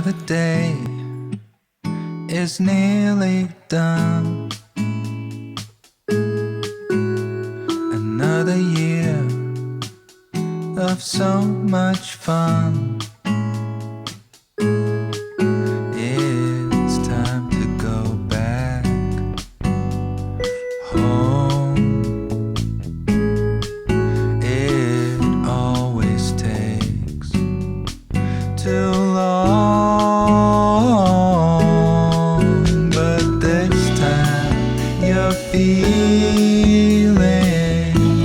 Another day is nearly done. Another year of so much fun. It's time to go back home. It always takes too long, but this time you're feeling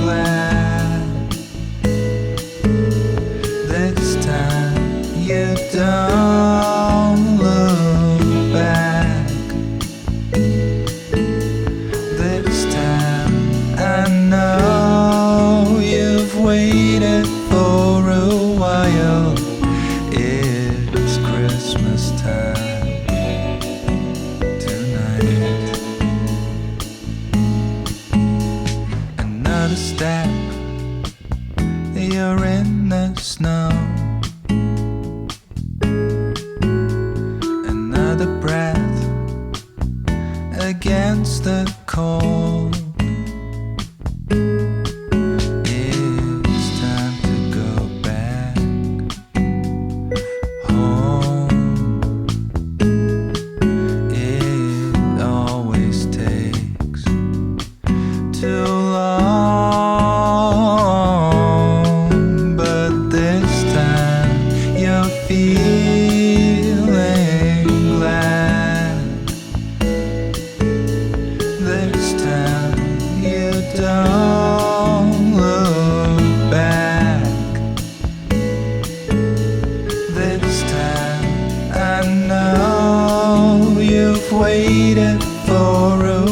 glad. This time you don't look back. This time I know you've waited for a while. It's Christmas time tonight. Another step, you're in the snow. Another breath against the cold. It's time to go back home. It always takes too long, but this time you're feeling glad. This time you don't look back. This time I know you've waited for a